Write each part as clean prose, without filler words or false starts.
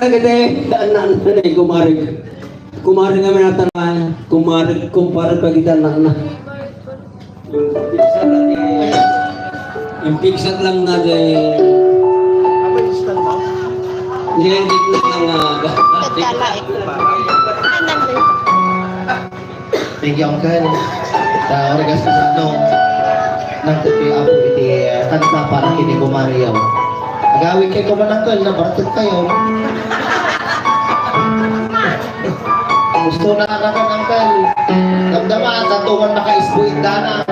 Kagade, daan na kumarig. Kumarig naman natin na, kumarig pagitan na. Yung pixat lang na nilendik lang Thank you, Uncle. Oregas na sa nang tupi ako iti kanta para kini Gumariyaw. Agawin kay ko man, Uncle, na bartot kayo. Gusto na kanakan, Uncle. Damdaman, tatuman naka-isbuit dana.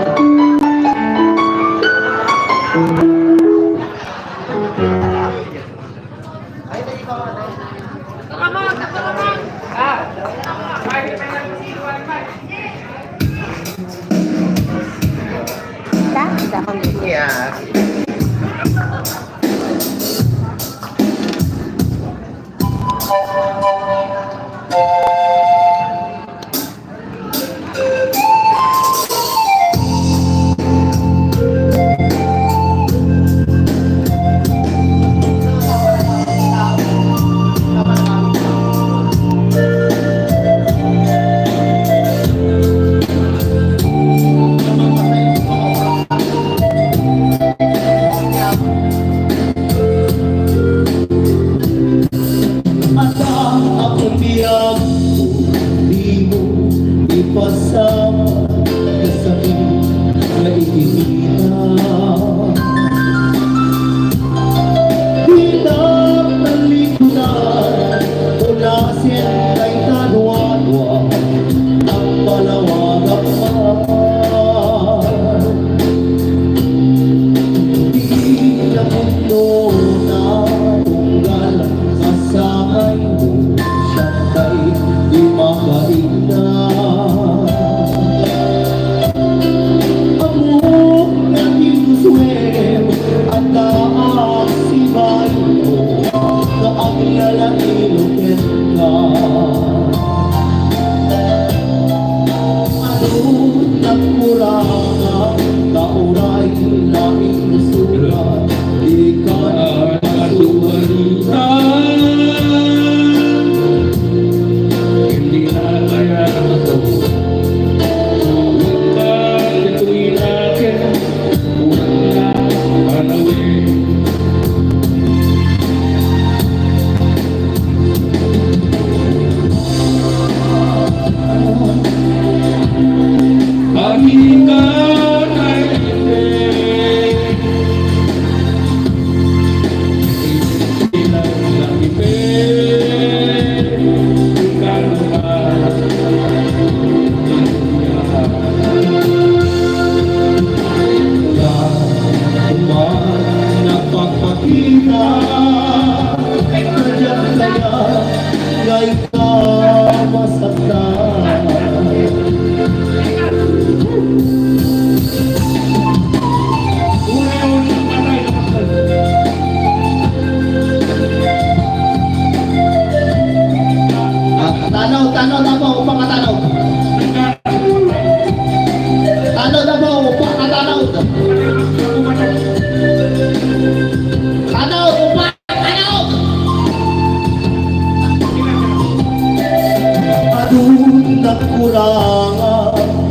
Yeah. Pasama sa akin na ikinita Hinap ng likunan mula siya kay Tanwadwa ang palawag at mahal Di na mundo na tunggal kasangay mo siya kay di makaina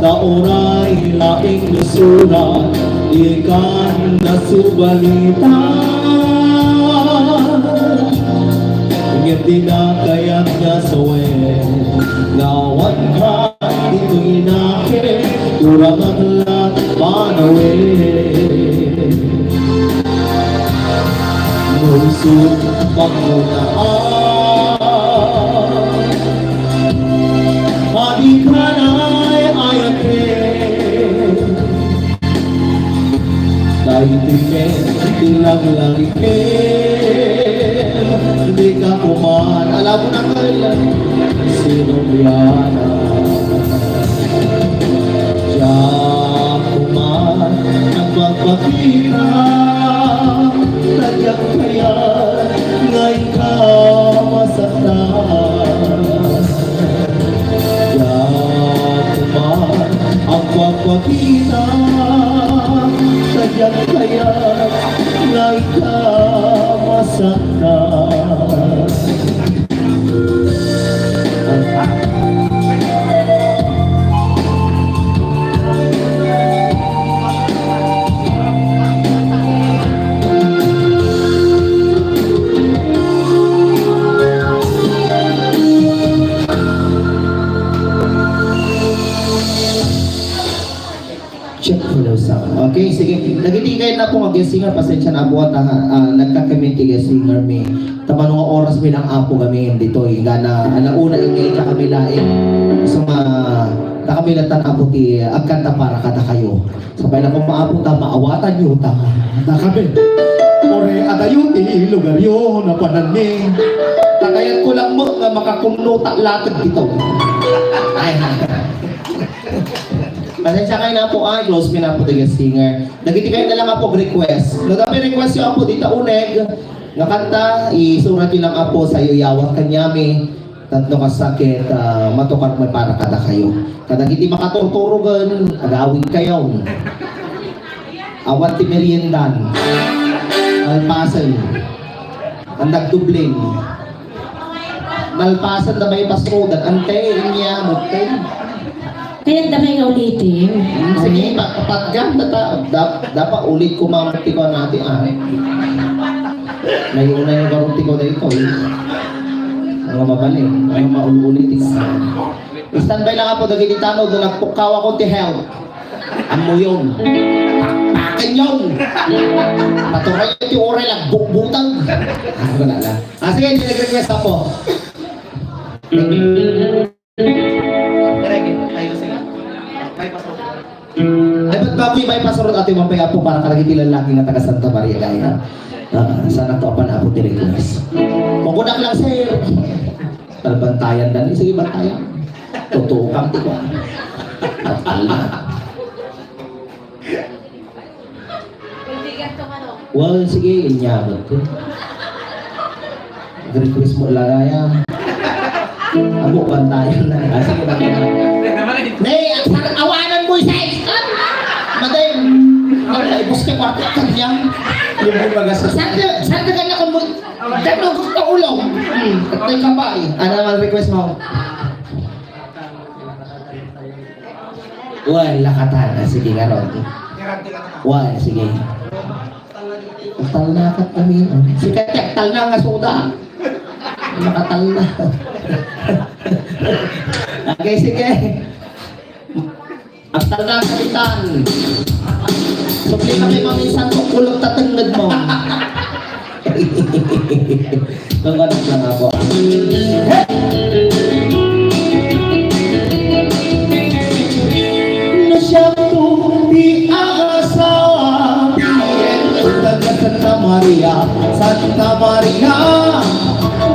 na oray laing lusunan ikan na subalita ngiti na kayat niya sawe nawan ka dito'y nake kurang ang lahat manawe nusut pangunaan Adi kanay ayake Taitikin tilang langike Hindi ka kuman Alam mo na kailan Sinong biyana Diyan kuman Nagpagpakita Tadyak kaya Ngayon ka masaktan ang pagpakita sadyak kaya na ikaw masaktan na po nga guest singer, pasensya na po at nagka-community guest singer mi. Tama nung oras mi lang apo kami dito eh. Gana, alauna ingay ka kami laing. So nakamilatan apo ti agkanta para kada kayo. Sabay na kung maapong ta, maawatan nyo ta. Nakami. Ore, adayo ti lugar yun, napanan ni. Tagayan ko lang mo nga makakumnuta latag dito. Ay, pasensya kayo na po close me na po the guest singer. Nagiti kayo na lang ako request. Nagami request yung apo dita uneg. Nga kanta, isurat yun lang apo sa iyo yawat kanyami. Tatlo ka sakit, matukar mo para kada kayo. Kada hindi makatuturugan, agawin kayo. Awat ti meriendan. Malpasan. Ang nagdubling. Malpasan na may pasrodan. Ante, niya, mutay. Kaya damay nga ulitin. Sige, patgam na dapat ulit ko mamati ko natin may una yung garunti ko dito mga mabalik, mga maulit ka standby lang ako dagilitano doon nagpukaw ako ti health amo yun pakin yun paturay yung ti oray lang bukbutang wala lang sige, hindi nag-request ako ay ba't baboy may pasurot ating mampay apo para kalagiti lalaki nga taga Santa Maria Gaya sana to apa na apo ti-request kukunak lang sir talbantayan dan sige bantayan tutukang ti ko atal na well sige inyaman ko request mo lagaya amo bantayan na sige bantayan Nay, awanan mo isa Maday, ay buske kwarto kanyang Libre magasas Saan ka kanya kung Dano gusto ulaw Katay ka ba eh Ano naman request mo? Uy, lakatan sige nga ron Uy, sige Tal na kat kami Sige, tal na nga suda Nakatal na Okay, sige ang talagang kapitan. Sukli kami mamisan kung kulog tatangad mo. Naganak lang ako. Nasyang di asawa. Santa Maria, Santa Maria.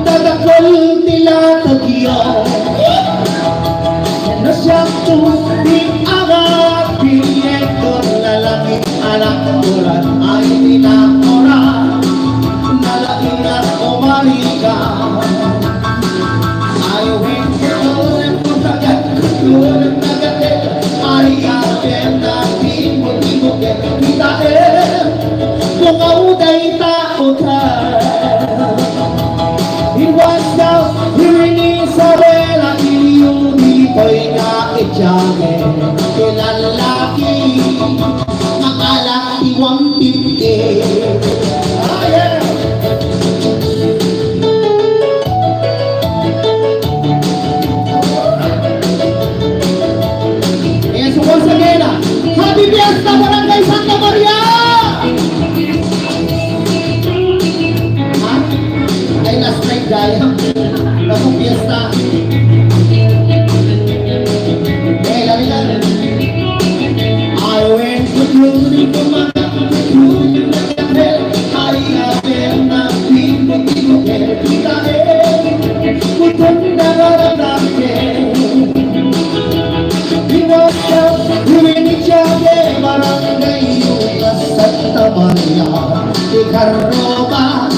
Dadakol tila tagyo. Nasyang di lalaki anak urat ay tinakora lalaki na umarika ay wikon putagat kukunan nagatin ay atin na timot-timotin kitain kung auday taotan iwas daw hirini sa wela iyuni ko'y naitiyame kilalaki makalaki 150 Ayan, so once again Happy Fiesta Barangay Santa Maria! Ha? Ay, last night gaya Naku Fiesta I went to Trudy for my Trudy for my bed I have na pinag-ibig Dahil Kutong nagaranakin Iwasaw Huwinichage Barangay Yukas Santa Maria Di Carroba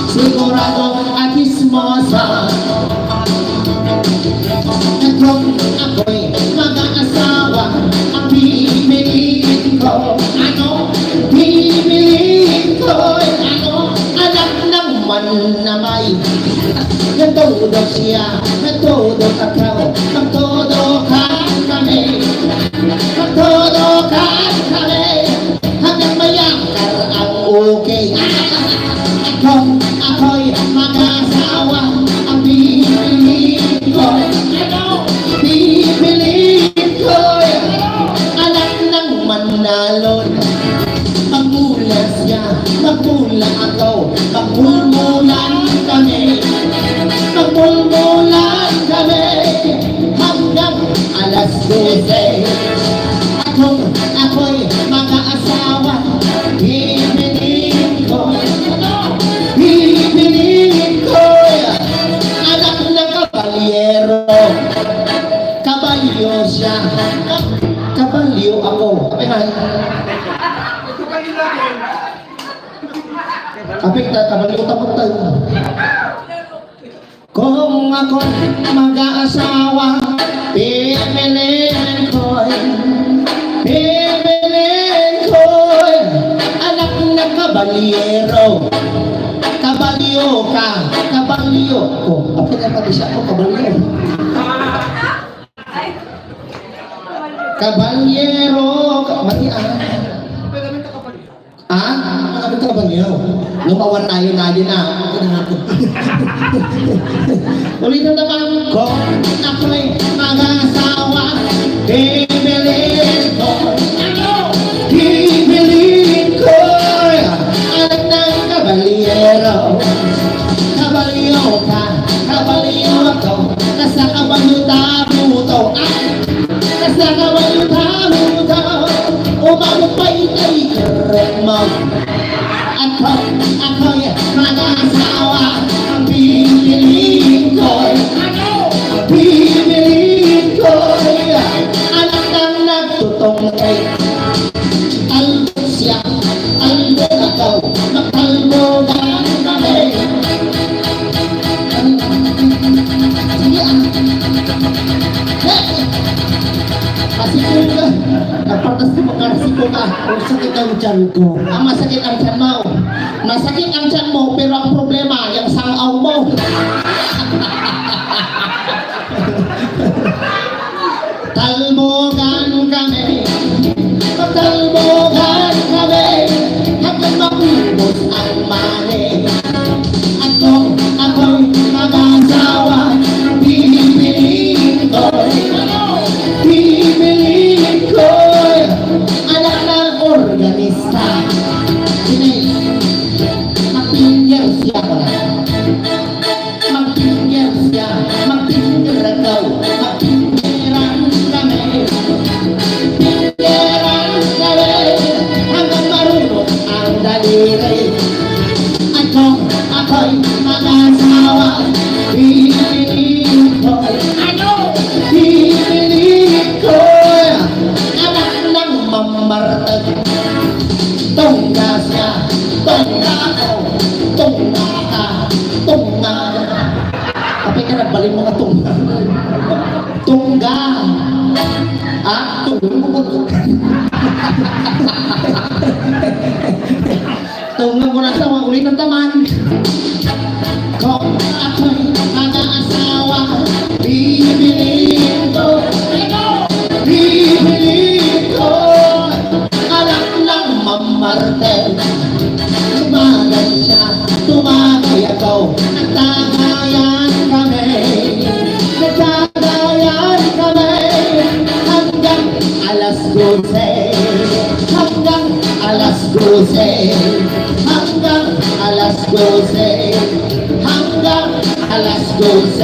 Sigurado at ismosa Nagkong ako'y mag-aasawa Ang pipiliin ko Ano? Pipiliin ko Ano? Anak ng manamay Nagtodo siya Nagtodo akaw Nagtodo ka kami Nagtodo ka kami Hanggang mayakar ang okay Ako'y mag-aasawa Ang pipiliin ko Ano? Pipiliin ko Anak ng manalon Ang ulan 12. Ako'y mga asawa, ibigin ko. Ibigin ko, anak ng kabalyero. Kabalyo siya, kabalyo ako. Kapit na, kabalyo tapos tayo. Kung ako'y mag-aasawa, pipiliin ko'y anak ng kabalyero. Kabalyo ka, kabalyo ko. Apa na pati siya ako, kabalyero. Kabalyero, mati Nakabit ka kabalyero. Lumawan tayo na din na. Ulitin naman ko, ako'y mag-asawa, bibilin ko. Bibilin ko, anak ng kabalyero. Kabalyo ka, kabalyo ako, nasa kabalyo tabuto. Nasa kabalyo tabuto, umabot pa itay kerek mo. Ako'y mag-asawa, bibilin ko. Bibilin ko, anak ng nagtutong kay Aldo siya, Aldo ako, magkalbo na kami. Sige Asiko ka, napatas mo ka, asiko ka. Masakit ang tiyan ko. Masakit ang tiyan mo. Masakit ang tiyan mo, pero ang problema, yung sangaw mo. Talbogan kami, talbogan kami, hanggang mapubos ang mali. Ako'y mag-asawa, bibilin ko. Bibilin ko, anak ng organista. Magpinggir siya ko na. Magpinggir siya, magpinggir ako, magpinggiran kami. Pinggiran kami, hanggang marunong ang daliri. Ako'y mag-asawa, bibilin ko. Bibilin ko, anak ng mamartag. Tongga siya, tongga ako, tongga ka, tongga. Kapag ka nagbalik mo ka tongga. Tongga. Tongga mo ko. Tongga mo na sa mga ulit ng taman. Kung ako'y mag-aasawa, bibilin ko. Bibilin ko, anak ng mamartel. Tumagay siya, tumagay ako, nagtagayan kami. Nagtagayan kami, hanggang alas 12. Hanggang alas 12. Hanggang alas 12. Hanggang alas 12.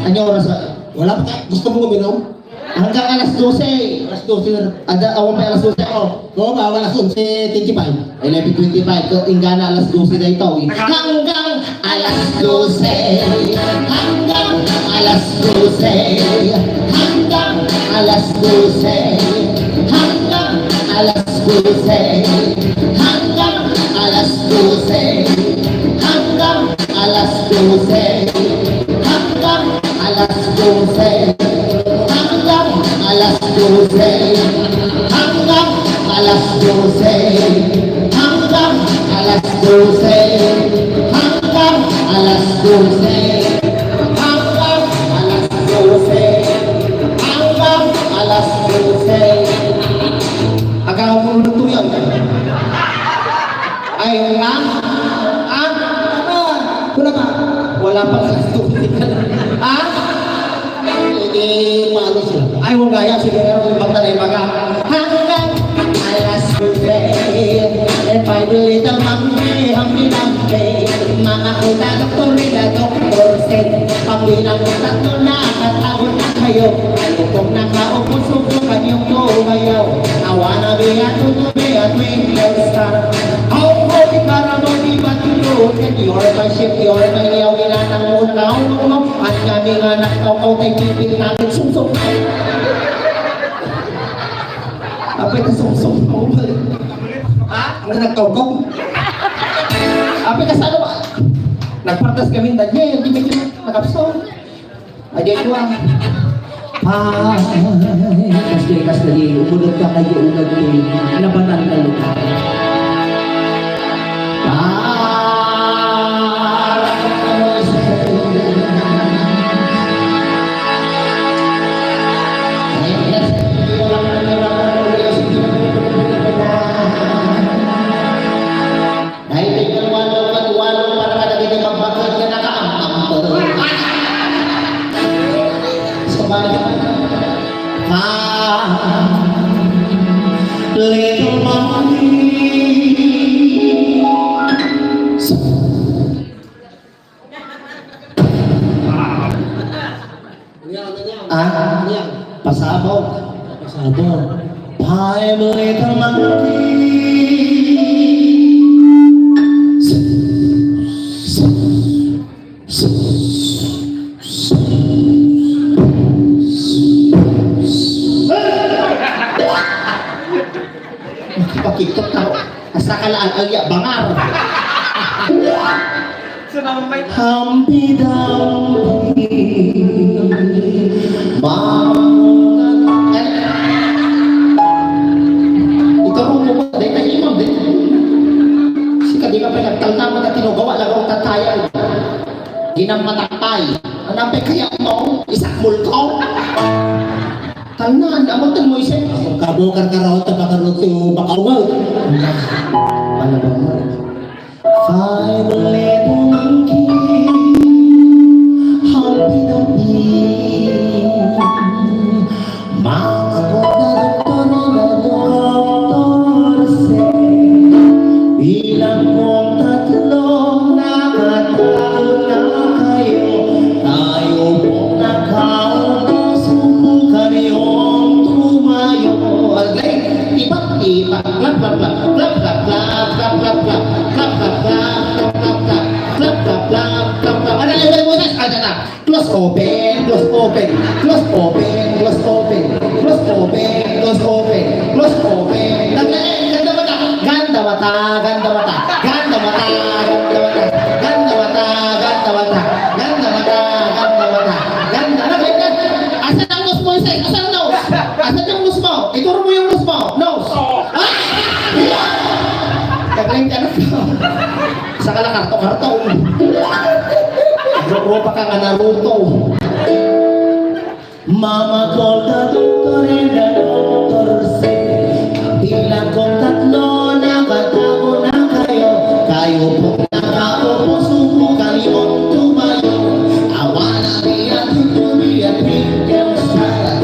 Ano oras ba? Wala pa tayo. Gusto mo uminom? Hanggang alas 12. Alas 12. Awan pa alas 12 ako. Oo ba? Alas 11.25. 11.25. So, ingana alas 12 na ito. Hanggang alas 12. Hanggang alas 12. Hanggang alas 12. Hanggang alas 12. Hanggang alas 12. Hanggang alas 12. Hanggang alas 12. Hanggang alas 12. Hanggang alas 12. Hanggang alas 12. Hanggang alas 12. Hanggang alas 12. Hanggang alas 12. Agaw mo luto yan. Ay, wala pa. Wala pa alas 12. Paano sila? Ay, huwag gaya. Sige, magtanay maga. Hanggang alas 12. And find a little monkey, humpy dumpy. Mga kuta, doktor nila, doktor said. Pagbilang mo tatlo na, katawag na kayo. Ano kung nakaupo, subukan yung tumayaw. I wanna be a tutubi, a twinkle star. How holy para mo, di ba tinutin? You're my ship, you're my liyaw, ginanang muna. At kami nga nakaukaw, kay pipil namin sumsum. Apa itu sumsum? Ha? Ang nagkaukaw? Apa ka sa ano ba? Nagpartas kami tanya, hindi medyo nakapsol. Aja itu ang kas lagi, umunod ka kayo unag ni nabatan ka lupa. Little monkey. Ah, pasabog. Pasabog. I'm a little monkey. Makipag-tiktok na ako. Asa kalaan alya, bangar. Humpy Dumpty. Ikaw mo mo, dahil tayo imam din. Sika di ka pa nagtaltama na tinugawa, lagaw tatayan. Ginang matakpay. Anapay kaya mo, isak multo. Tanan, amang tan mo isa. Kabukar ka raw, tabakarot yung bakawal. Ano ba mo? Five little monkey, Humpty Dumpty. Mga doktor na doktor say, bilang mong tatlong nakatalo na kayo, tayo pong nakaupo, subukan yung tumayo. Alay, tipak-tipak, klap-klap-klap, klap-klap-klap, klap-klap-klap, klap-klap-klap, klap-klap-klap, klap-klap-klap, klap-klap. Ano yung wala mo sa? Ano na? Close open, close open, close open, close open, close open, close open, close open. Ganda mata, ganda mata, ganda mata, ganda mata, ganda mata, ganda mata, ganda mata, ganda mata, ganda mata, ganda. Asan ang nose mo, Isay? Asan ang nose? Asan yung nose mo? Ituro mo yung nose mo. Nose. Ah! Kagaling ka na ito. Sa kalakarto-karto. Bro pa ka nga Naruto. Mama called the doctor and the doctor said, bilang kong tatlo, nakatago na kayo. Kayo po nakaupo, subukan yung tumayo. I wanna be a tutubi, a twinkle star.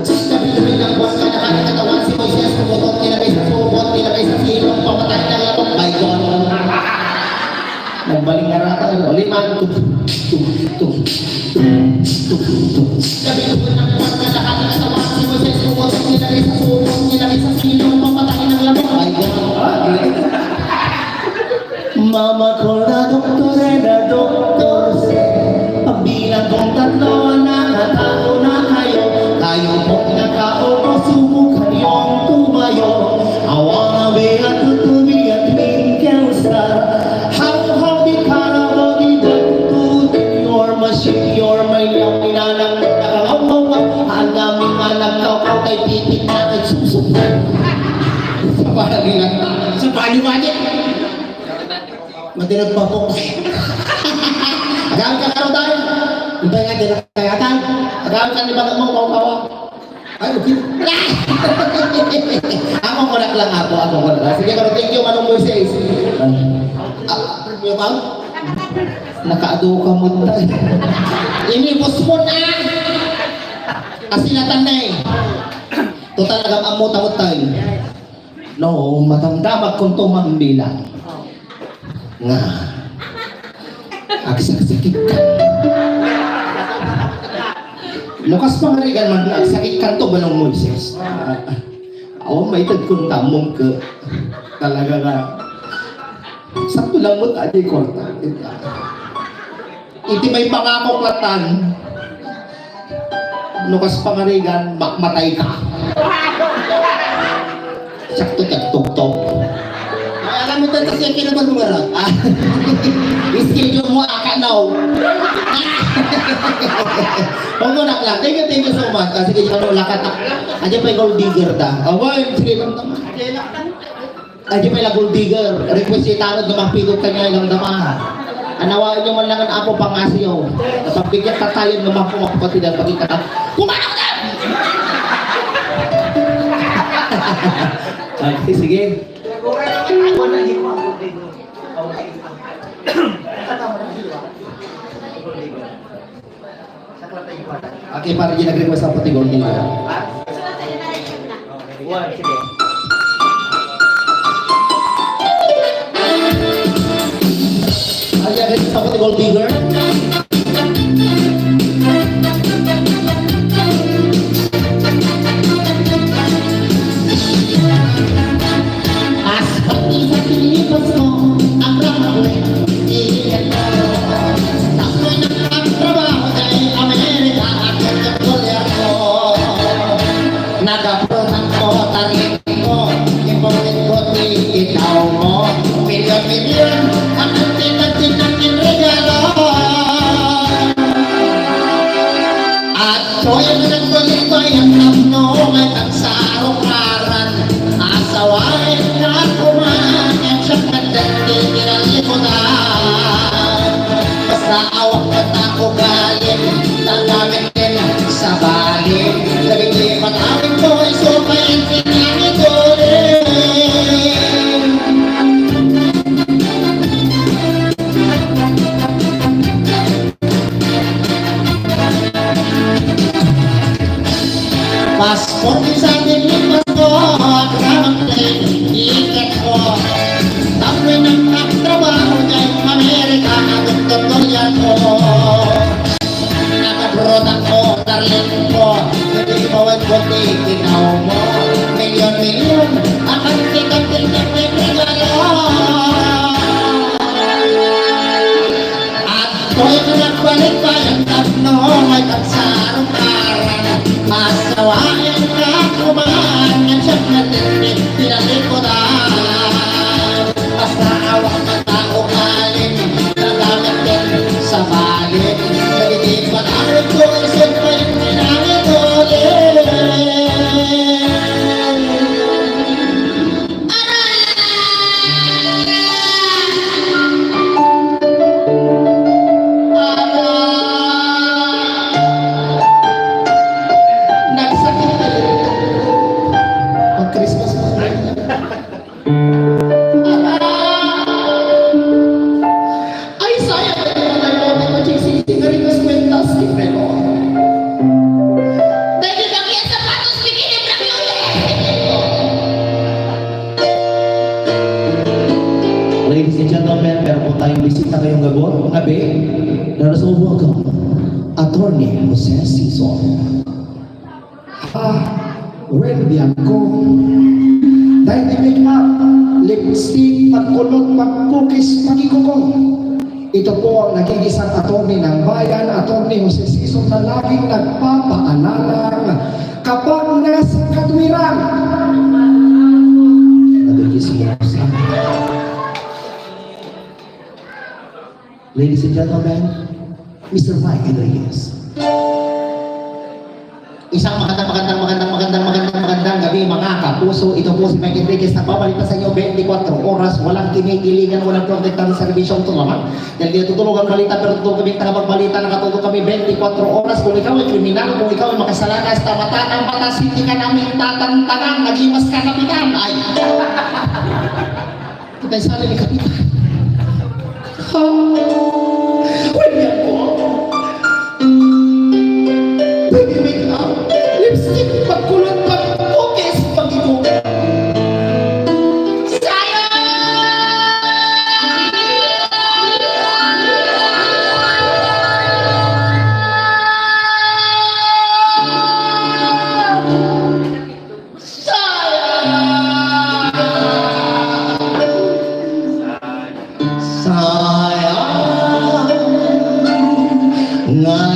Sabi-sabi ng buwan ka nakakatawan si Moises, tumutok nilagay sa subot, nilagay sa silong, pamatay na labang by God. Nagbaling nga rata, liman, sabi-sabi ng buwan ka nakakatawan si Moises, tumutok nilagay sa subot, nilagay sa silong, pamatay na labang by God. Mama called the doctor and the doctor said, pagbilang kong tatlo, nakatago na kayo. Kayo pong nakaupo, subukan yung tumayo. I wanna be a tutubi, a twinkle star. How di ka na magigatutin? You're my ship, you're my liyaw. Inanang nakakaw-kaw. Ang daming nga nagkaw-kaw kay pipit natin susuk. Sa panagingan. Sa paniwagin. Matinag pa po. Agamit ka karo tayo. Ibay nga din ang kayatan. Agamit ka ni bagat mo, kawa-kawa. Ay, okay. Ako ko lang ako ko lang. Sige, pero thank you, Manong Moises. Yung bang? Nakaado ka mo tayo. Inibos mo na! Kasi natanay. To talagang amot-amot tayo. No, matangdamag kung tumambila. Nga. Agsakit ka. Lukas pa marigan man, agsakit ka to ba ng Moises? Ako may kung tamong ka. Talaga nga. Sakto lang mo tayo korta. Iti may pangako klatan. Lukas pa marigan, matay ka. Sakto tagtok-tok. Ay, alam mo tayo kasi kinaman lumarat. Schedule mo akanaw. Huwag mo naklang. Thank you so much. Sige, ano, lakat na. Andiyan pa yung gold digger da. Away, sige lang naman. Andiyan pa yung gold digger. Request yung tanod na magpidot ka niya ilang dama. Anawain niyo man lang ang apo pangasiyo. Napabigyan tatayon naman po makapatidan pagkikata. Kumano ka na! Ay, sige. Okay, para dyan nag-request ang pati gold digger. Ayan, request ang pati gold digger. Passport sa atin lipas ko, kamang ikat ko. Tapos ng trabaho dyan Amerika, nagtutuloyan ko. Nakabrot ako, darling ko. Hindi bawat ko tiginaw mo. Milyon, akan tikat-tikat may regalo. At ko'y nagbalik pa yung tatlo, may kagsarong karan. Masawain ka kumaan ng siyang natindig, pinalikodan. Basta awak ng tao galing, nagamit din sa balik. Nagiging matamit ko, isip pa yung pinangit ulit. Ladies and gentlemen, meron po tayong bisita ngayong gabi. Let us all welcome Attorney Jose Sison. Ready ako. Dahil di make-up, lipstick, pagkulot, pagkukis, pagikuko. Ito po ang nagigisang attorney ng bayan, Attorney Jose Sison, na laging nagpapaalala kapag nasa katwiran. Nabigis mo sa Ladies and gentlemen, Mr. Mike Enriquez. Isang magandang gabi mga kapuso. Ito po si Mike Enriquez na pabalita sa inyo 24 oras. Walang kinikilingan, walang protektang serbisyong tulaman. Dahil dito tutulog ang balita, pero tutulog kami tagapagbalita. Nakatulog kami 24 oras. Kung ikaw ay kriminal, kung ikaw ay makasalanan sa mata ng batas, hindi ka namin tatantanan, nagimas ka kapitan. Ay! Kita'y sana ni kapitan. Pwede ako. Pwede make up, lipstick, pagkulot, pagkukis.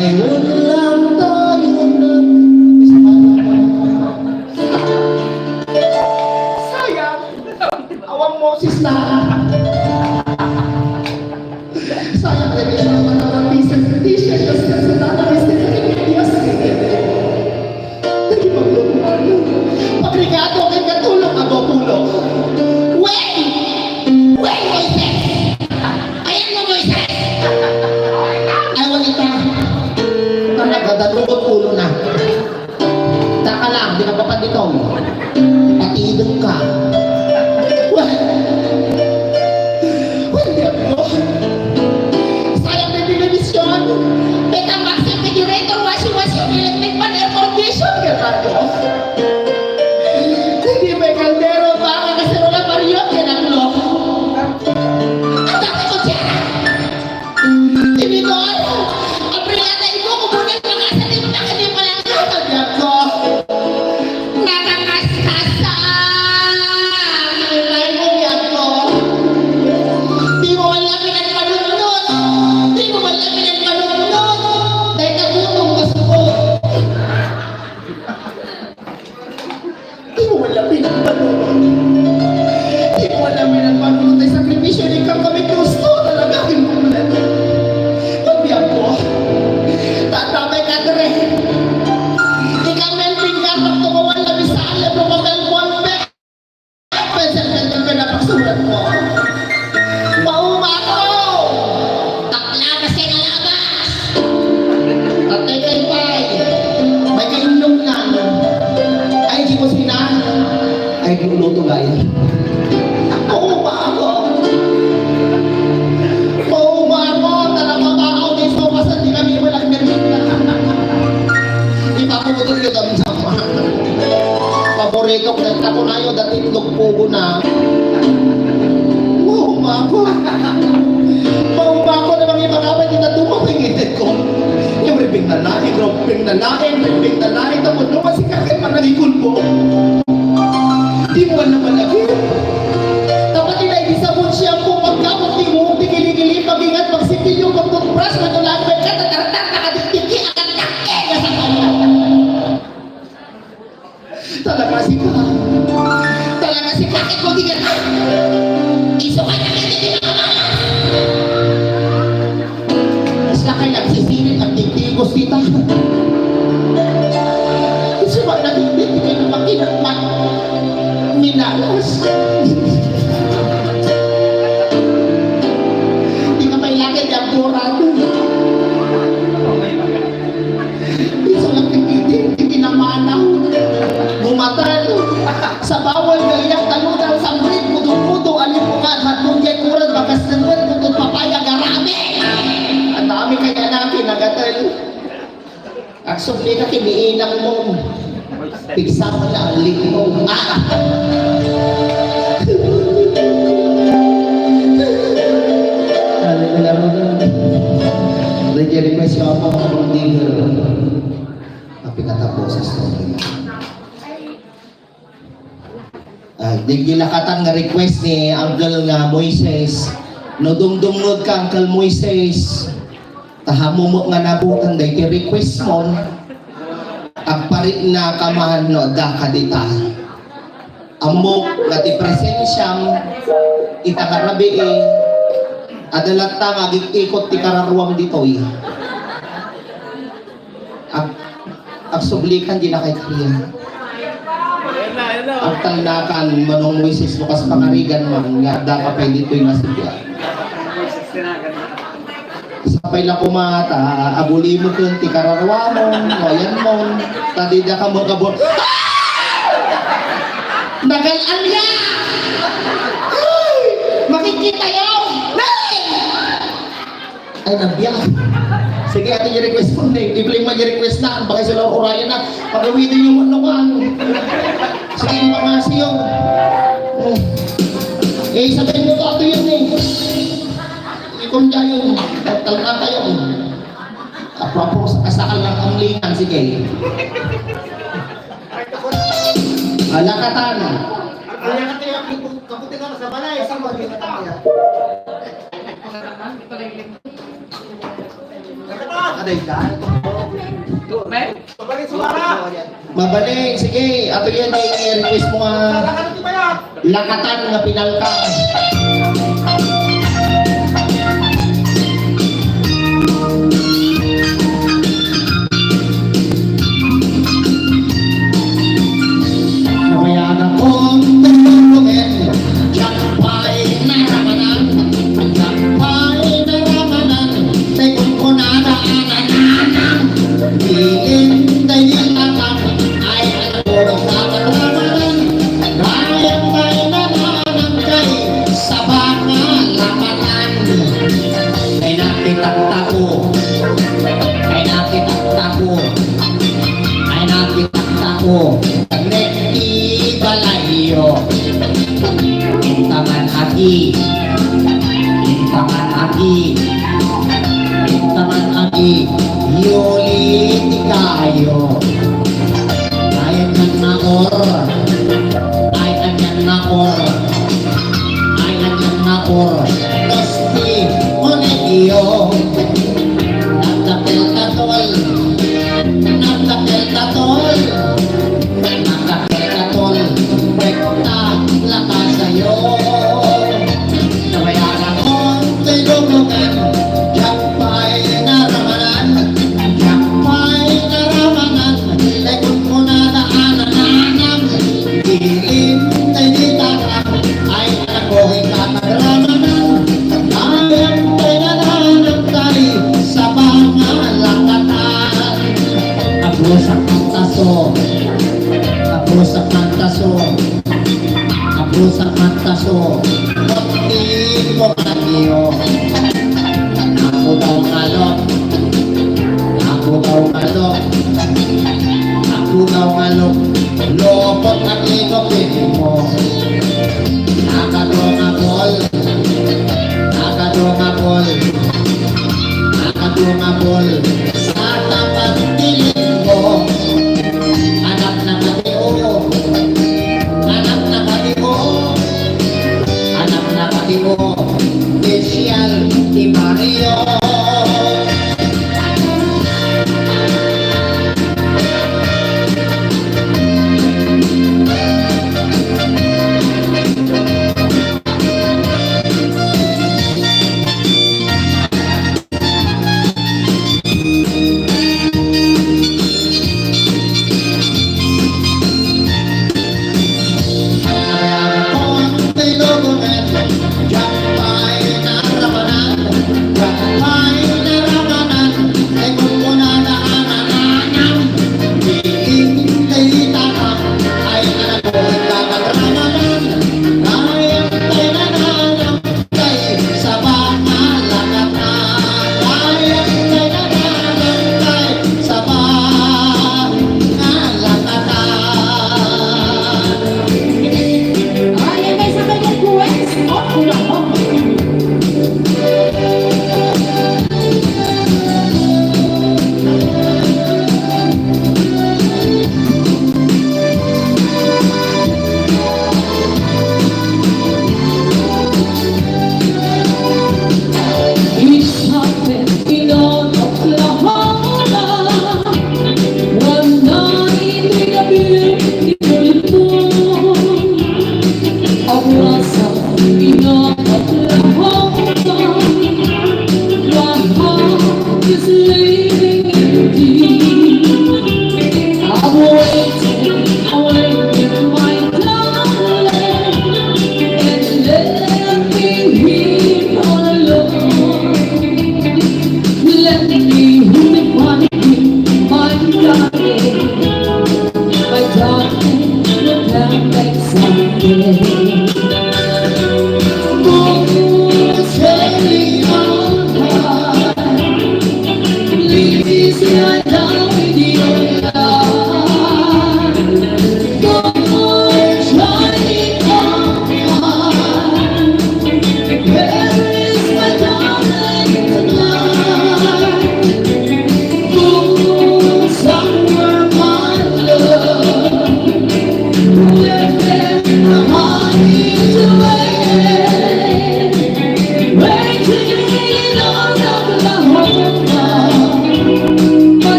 Ngayon lang tayo Sayang! Awang Moses na! Sayang na rin naman ang pieces of t-shirt kasi sa nanay sa Pilipinas. Hindi magluluhan. Pagrigado kay katulong ako pulong. Wait, Moises! Ayan mo, Moises! Ewan ito. Talaga, dalungot ulo na. Taka lang, di ka pa pandito. Patidong ka. Hindi ako. Sayang na television. Beta Maxi, refrigerator, washing, electric pan, air condition. Gerardo. Hindi may kaldero pa ang kaserola Mario Kenanglo. Ang dami ko dyan! Tinidor! Ang brigada ibo, kubunin mga sa di mo na hindi pala Sabi ako. nakakasasan! Ay mo ako. Di mo malamin ang panunod! Di mo malamin ang panunod! Dahil nagulong gusto ko. Di mo wala pinagpanunod. Di mo wala pinagpanunod. Ay sakripisyo ni kang kami gusto. Talaga kinulat. Sabi ako. Tatamay ka dere. Ikaw na yung pinggap ng tumawan na bisa alam mo mamelbuan be! Pwede ka na pagsulat mo. Mauma ko! Takla kasi nalabas! Tatay kay Pai. May kainlong na. Ay, di mo sina. Ay, di ulo gaya. Oo ba ako? Oo ba ako? Talaga ba ako? Di so kasi di kami walang meron na. Ipaputol ko kami sama. Paborito ko na ako na yun. Dati pugo na. Oo ba ako? Oo ba ako na mga ibang hindi na tumapingin ko? Yung ribing na lain, ribing na lain. Tapos naman si kakit manangikul mo. Di mo naman lagi. Dapat nila ibisabon siya po pagkapot di mo, tigili-gili, pag-ingat, magsipilyo, mag-toothbrush, matulagwet ka, tatartar, nakadikdiki, ang takke ka sa kanya. Talaga si ka. Talaga si kakit mo, di ka na. Isukan na hindi na Mas na kayo nagsisilip, nagtigtigos kita. Kasi ba nagtigtig, di kayo makinagman. Minalas. Di ka may laki di ang kurado. Isa lang tigitin, di kinamanaw. Gumatal. Sa bawal galiyak, talunan, sambrit, puto-puto, alipungan, hatong yay kurad, bakas naman, putong papaya, garami. Ang dami kaya natin, nagatal. Aksumli ka, kiniinang mo. Pigsa mo na ang lingkong. Request ko ako kung di tapi katapos sa story. Digilakatan nga request ni Uncle nga Moises. No dumdumnod ka Uncle Moises. Tahamumot nga nabutan day ti request mo. Agparit na kamahan no da kadita. Amok nga ti presensyang itakarabi adalat ta nga ikot ti kararuam ditoy. Ag sublikan di na kay Kriya. Ang talnakan manong Moises Lucas Pangarigan man nga da ka pay ditoy nga sigla. Sapay lang kumata, abuli mo kun ti kararuam mo, ayan mo, tadi da ka mo kabot. Nagalaan niya! Makikita yaw! Ay nabiyak. Sige, atin yung request mo na. Ibling mo yung request na. Baka sila orayan na. Pagawitin yung manukan. Sige, yung mga siyo. Sabihin mo ito yun Ikon niya yun. Talka kayo. Apropos sa kasakal ng amlingan. Sige. Lakatan. Kaputi ka sa balay. Saan mo Mabaling, sige, ato yan ay i-request mo nga lakatan nga pinalka. Namayaan akong tumulungin, diyan pa'y naramanan, diyan pa'y naramanan, tekong ko na daanan, hihintay din alam, ay alam ko nakaramanan, bayang may nananan kay sa baka lapatan. Ay nakitakta ko, ay nakitakta ko, ay nakitakta ko, Nagrekti balayo, intaman aki, intaman aki, intaman aki, yuli tikayo. Ay anyan na or, ay anyan na or, ay anyan na or, tosti monegyo, nagdapel katol, nagdapel katol. Nakakatol, rekta, laka sa'yo. Nabayaran kong tinulungan, diyak pa'y naramanan, diyak pa'y naramanan, lekon ko na daanan, dilim na ditakan, ay anak ko ikakaramanan, ayang pa'y nananan tayo sa mga lakatan. Abrosak ang taso, abrosak ng taso, abrosak ng taso, pagtingin mo kaniyo. Ako daw ngalok, ako daw ngalok, ako daw ngalok, lopot ang inopin mo. Nakadong akol, nakadong akol, nakadong akol, sa tapat dilim mo. Anak na katio, anak na katio, anak na katio, Special di Mario. Obrasa,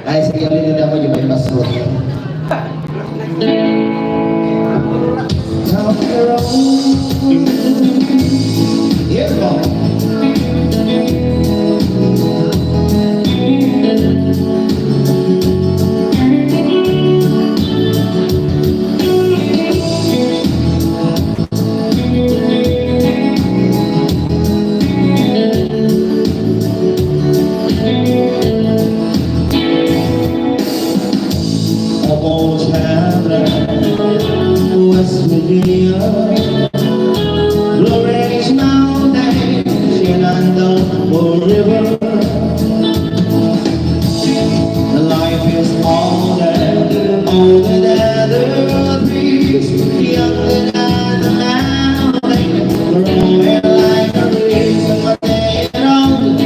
Ay, sige, ulit ako yung may password. Here we go. Almost heaven, West Virginia, Blue Ridge Mountain, Shenandoah River. The life is older than the trees, younger than the mountain, growing like a breeze. But they don't,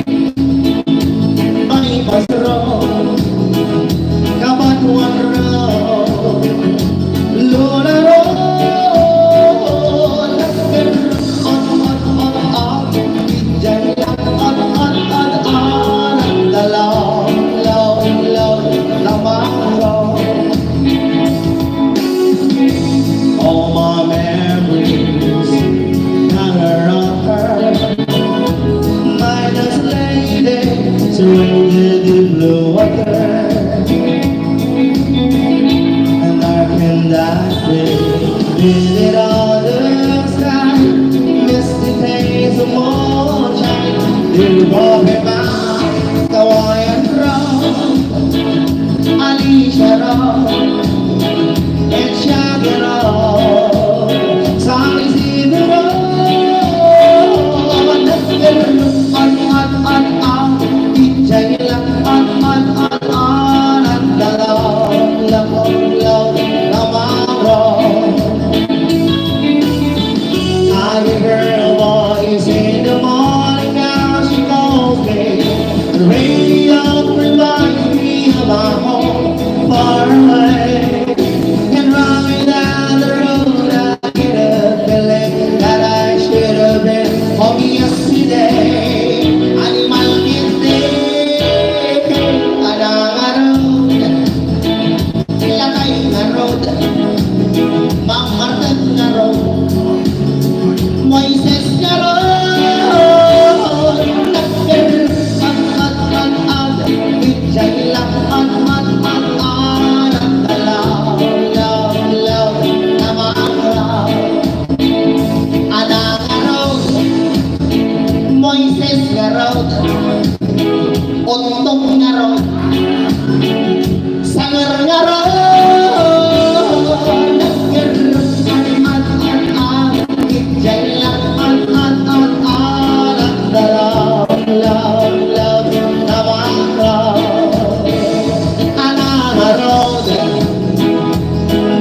money must roll. Kabat one road, Luna road, on, bijay on, the long, lamang road. All my memories hang around her, minus lady, surrounded in blue water. That visit on the sky, misty days of moonshine. You walk about the Hawaiian road, Alicia road, and Shaggy road. Songs in the road, bijay lang, ang long, I hear a voice in the morning, now she calls me. The radio reminds me of my home far away. And running down the road, I get a feeling that I should have been home yesterday. Animal mistake, Ilagay na road, Mamartan na road, Moises na road. Bijay lang, law, na maaraw. Anang road, Moises na road, Untong na road, Sanger nga road, bijay lang, love, na maaraw. Anang road,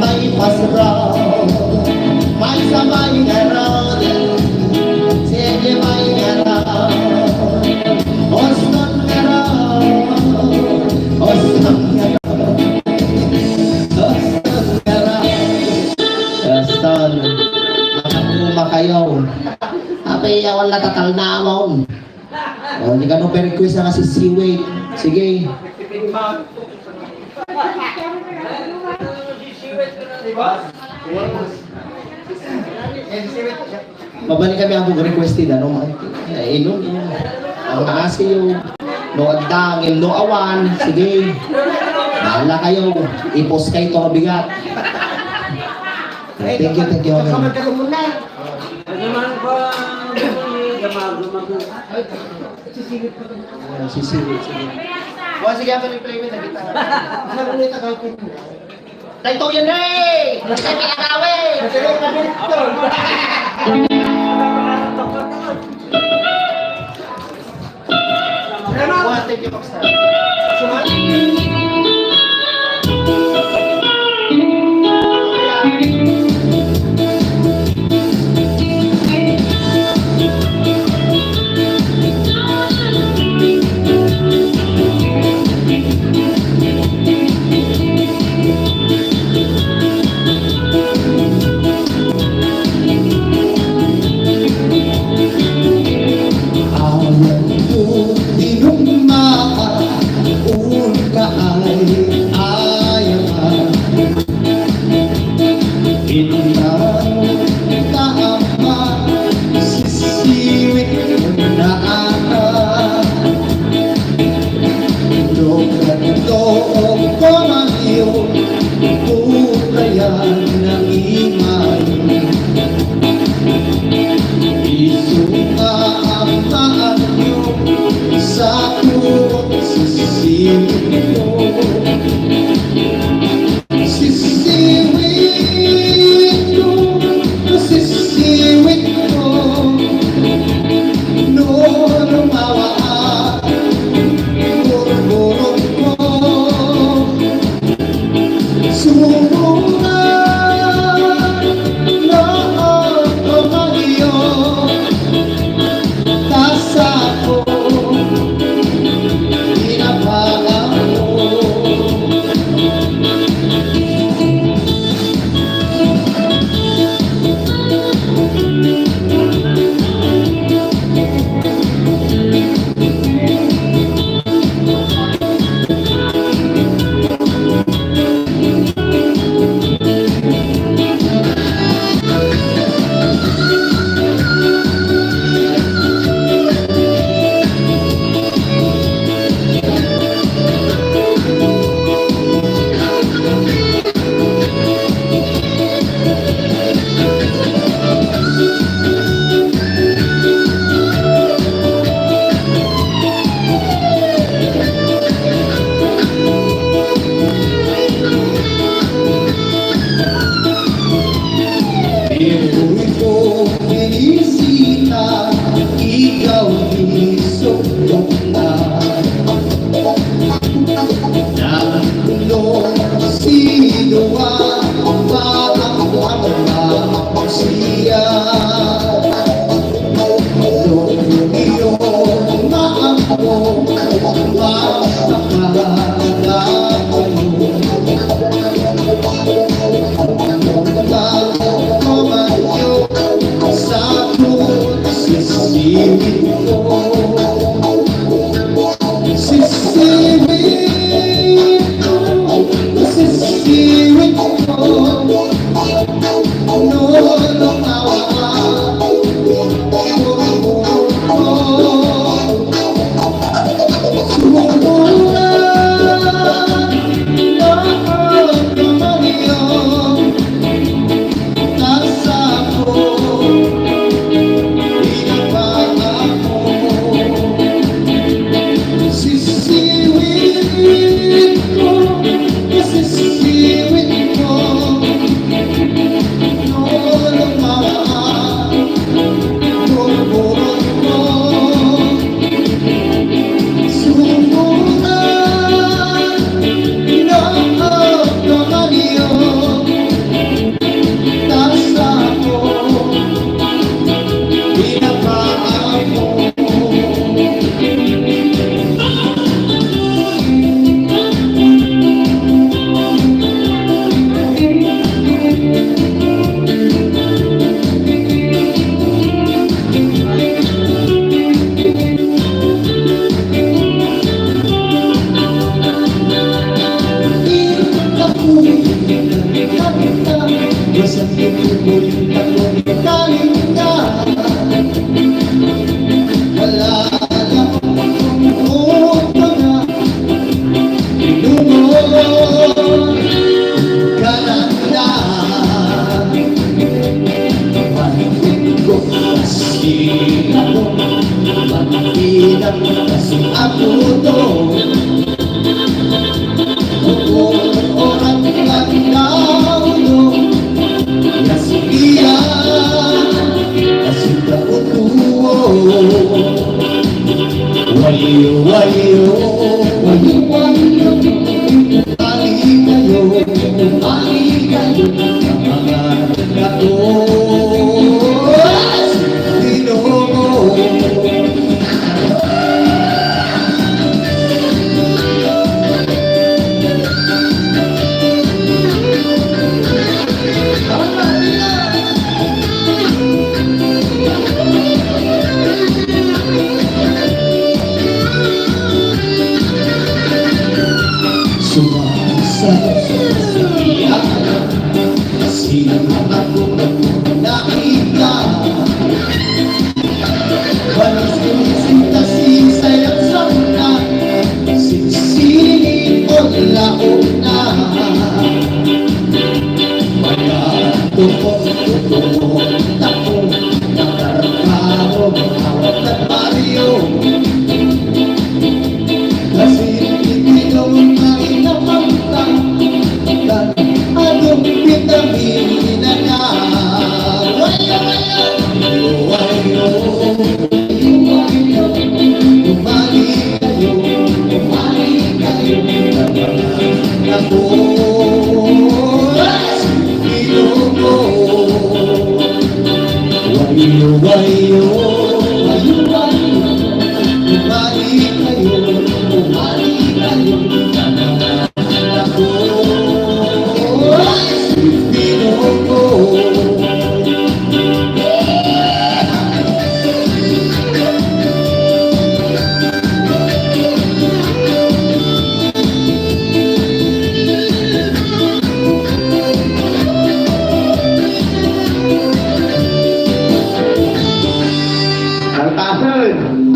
bypass road, may sabay na road, sige may nga road, Austin nga road, Austin nga road, Austin nga road, Austin, nakakuma kayo, api yawan natatal na amon. O, hindi ka nung per-request na kasi Seaway. Sige. Mabalik kami ako requested, ano? Inom yun. Ang asiyo. No agdangin, no awan. Sige. Bahala kayo. I-post kayo ito mabigat. Thank you. Sisilit. O, sige ako ni-play mo na kita. Ano ulit ako? Dahito yan eh! Kasi pinakawin! Thank you, Boxer.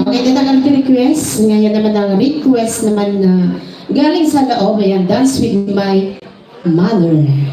Okay, ito na request. Ngayon naman ang request naman na galing sa loob. Ayan, Dance with My Mother.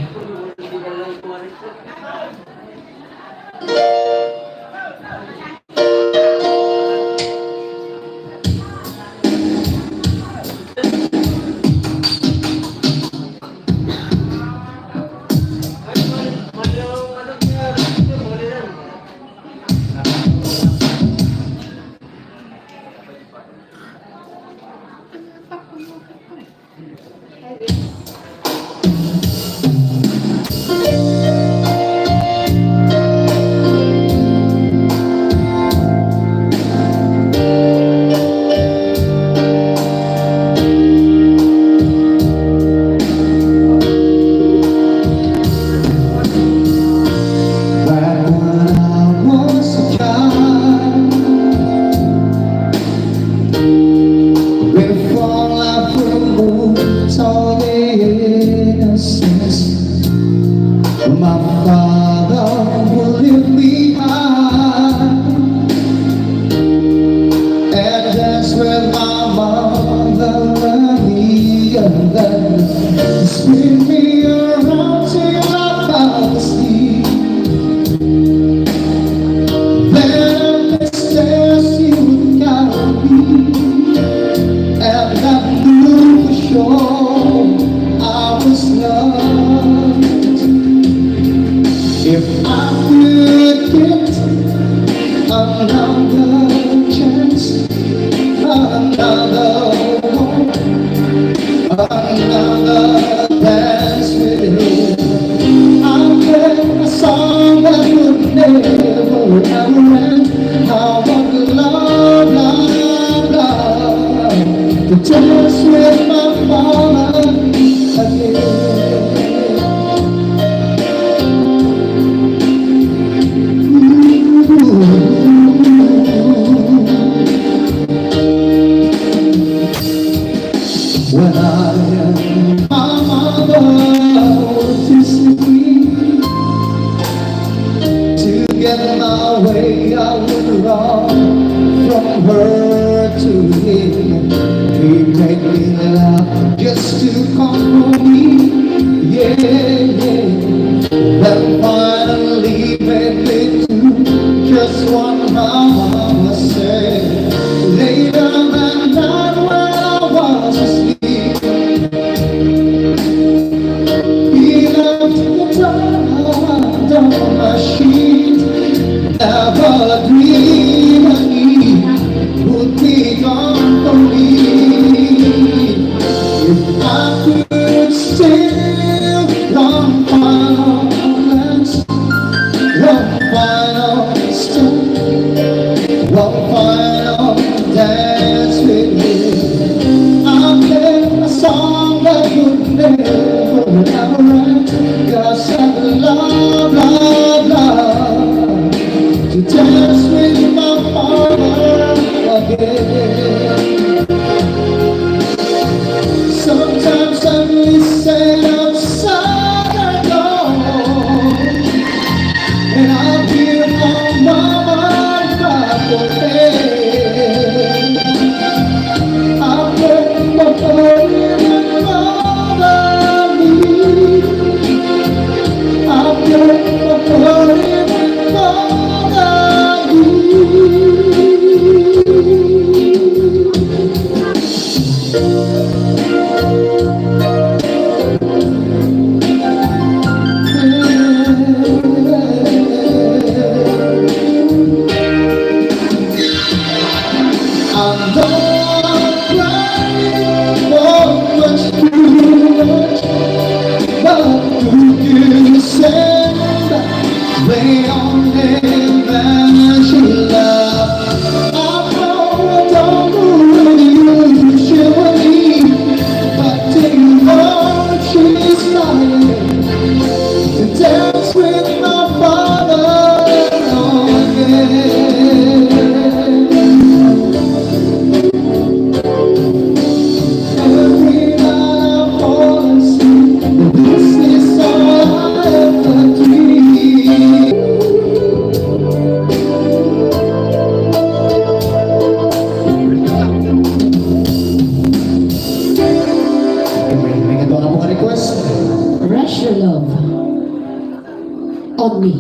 forever and I want love, love, love to dance with my father again. When I am my mother to see to get my way, I would run from her to him. He make me laugh just to comfort me, yeah, yeah. Then finally made me do just what my mama said. Later that night when I was asleep, he left the child on my sheet. Never dreamed he would be gone from me. If I could still one final glance, one final step, one final dance with you, I'll play a song that would never ever end. 'Cause I love, love, love to dance with my father again. Sometimes I listen outside the door, and I hear my mama cry for pain. I pray for her and mother me. I pray for her and mother me. I'm not crying for much too much, but who can send they only mention love. I know I don't really usually, but do you know she's trying to dance with my father again. Every night I fall asleep, this is all I ever dream. May ganito na po ka-request. Rush your love on me.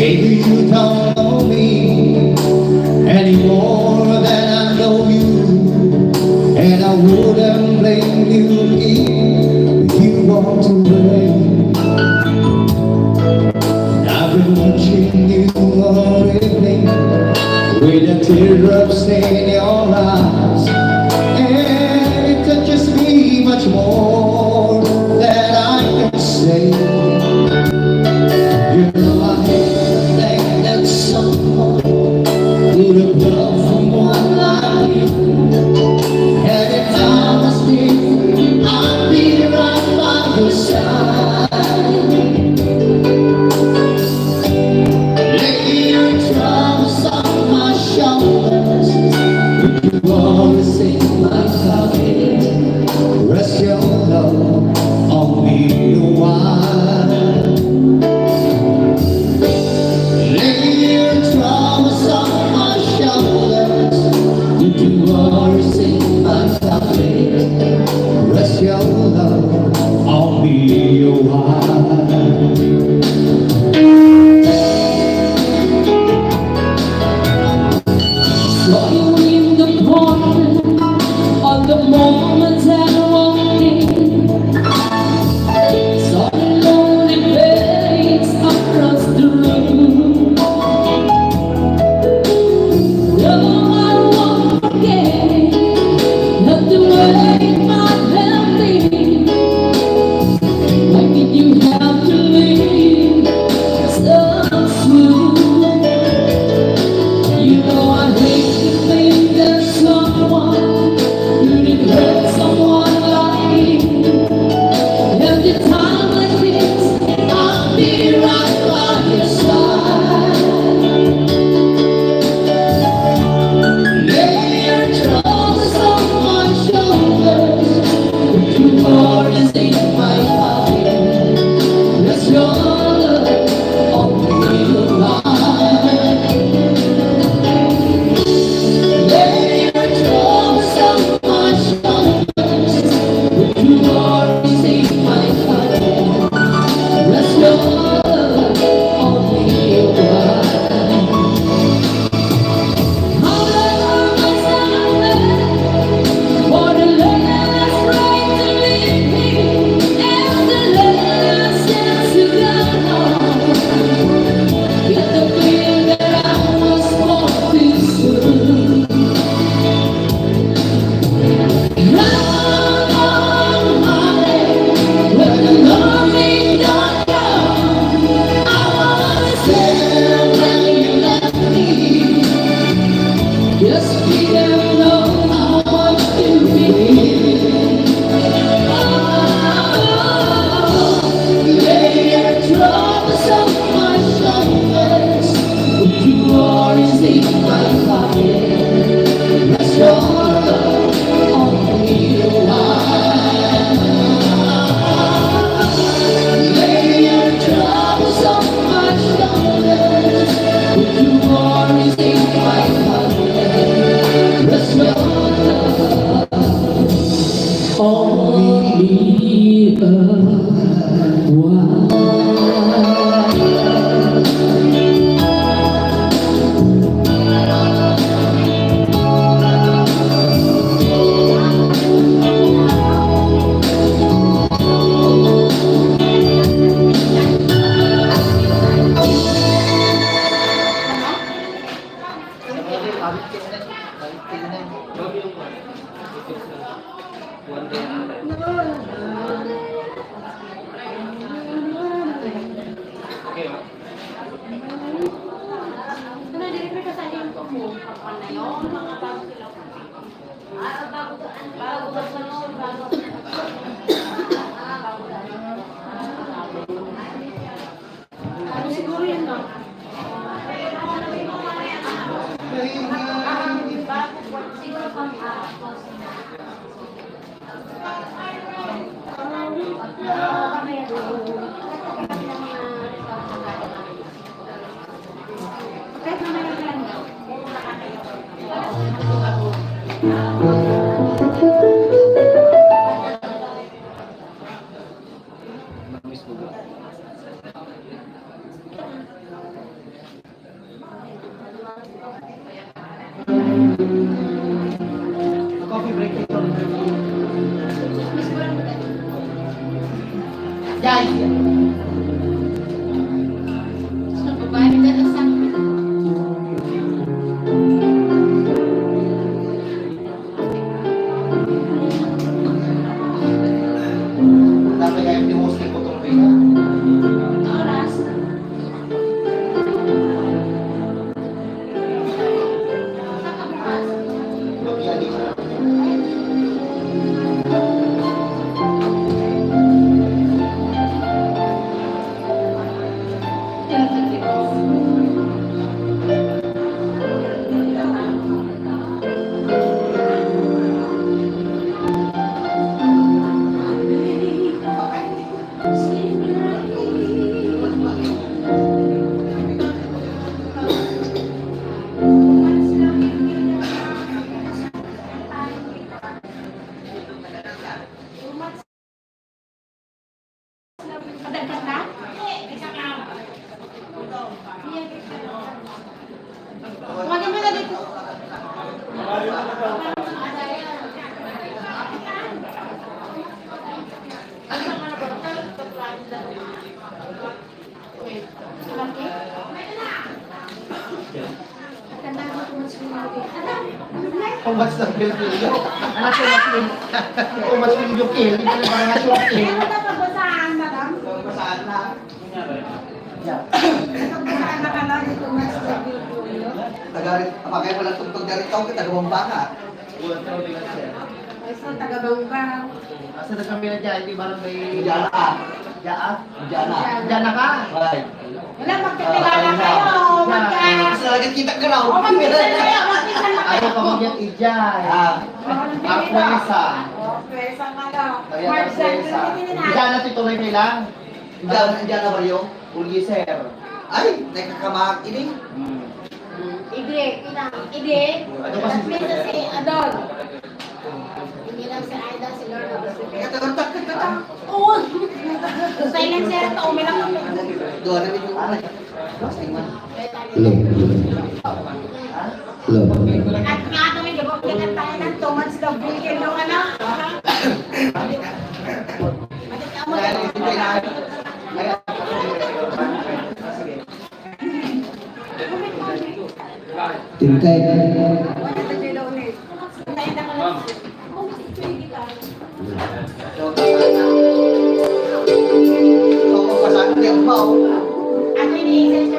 Maybe you don't know me any more than I know you, and I wouldn't blame you if you walked away. I've been watching you all evening with a teardrop stain in your eyes, and it touches me much more than I can say. You're like everything that someone would have done from one life. And if I was different, I'd be right by your side. Lay your troubles on my shoulders. You are Siguro yun no? Dapat kayo pinustin ko itong pera. Tumagin mo na dito. Kung mas na pilipilyo. Anak ko mas pilipilyo. Kung mas pilipilyo kill, hindi na mga nasa kill. Napagbasaan, madam. Saan na? Napagbasaan na ka lang ito, mas nag-video. Tagarit, apakay mo lang tugtog na rin tao kita, gawang baka. Basta taga-bangka. Asa na kami na dyan, hindi ba may... Diyan ka. Diyan? Diyan na ka? Right. Wala, magkakilala kayo. Mas nalagit kita ka raw. O, magpisan kayo, magpisan na kayo. Ayaw ka magyat ijay. Arkwesa. Pwesa nga daw. Kaya March arkwesa. 7, Diyan na tituloy nila. Diyan na ba yung? Uliser. Ay, nakakamak ini. Ide, Ano ba si Minsan si Adol. Hindi lang si Aida, si Lord of the Spirit. Kata. Oo! Silencer to, umilang ako. Doon na medyo ano. Tingnan. Hello. At nga kami, di ba, kaya tayo ng 2 months daw weekend yung ano? Tingkay. Kung pasabi niya ba? Ano yung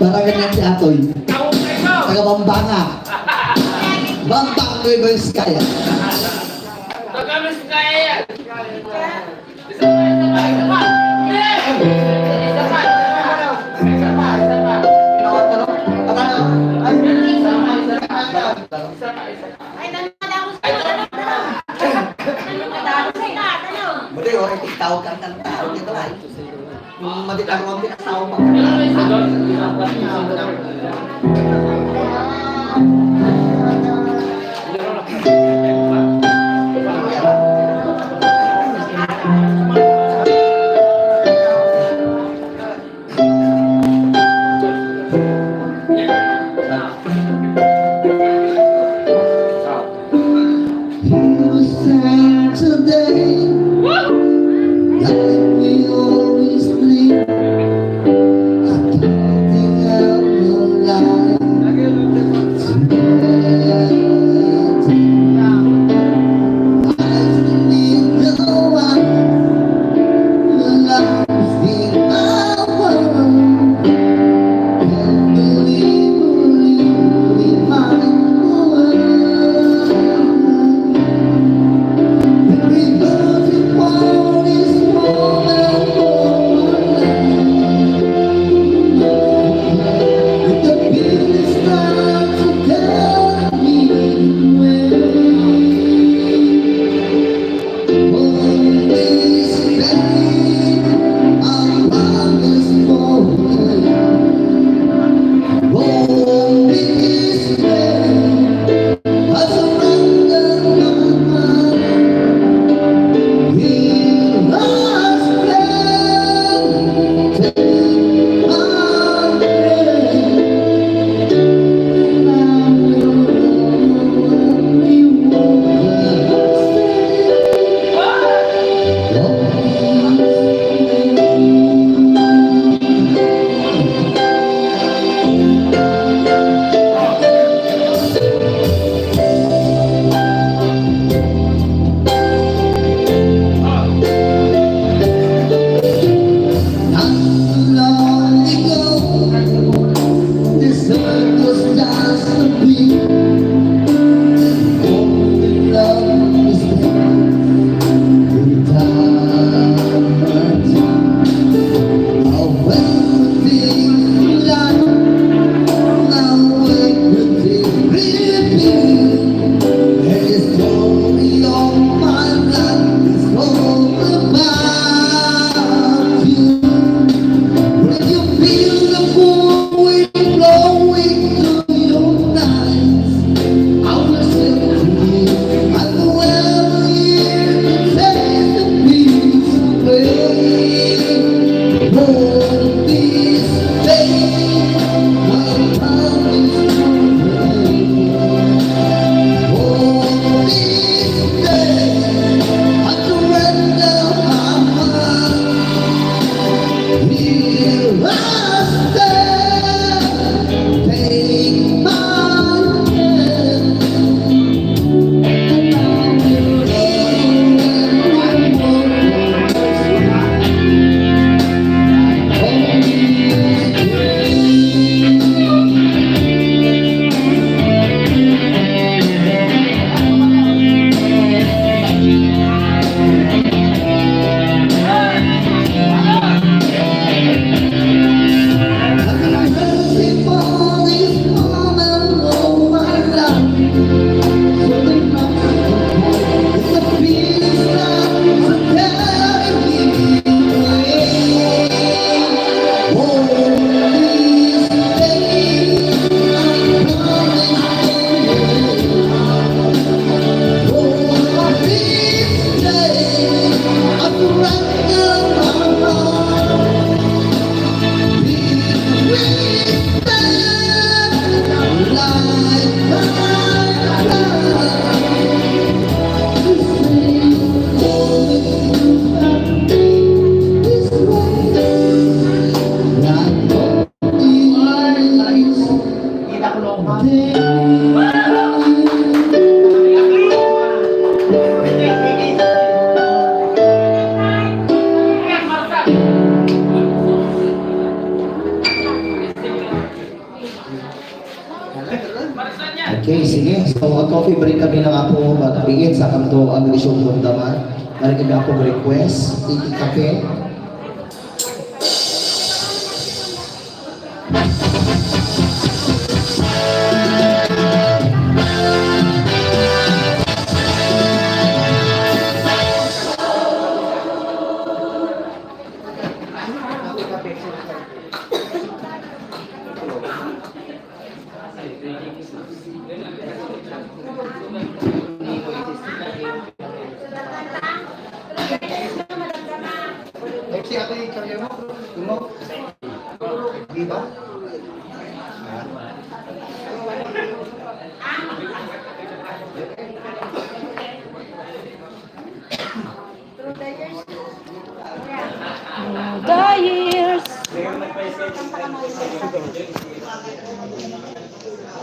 Para ganyan si Atoy. Taga Bambanga. Bambang Nueva Vizcaya. Muli, tawag kang tao dito ay. Maditaro ang tao pa. Today, like we always dream, I don't think I'm alive today. Okay, sige. So, coffee break kami ng ako magbigit sa kanto ang lisyon damdaman. Mari kami ako request, tiki kape. Si ate, kaya mo?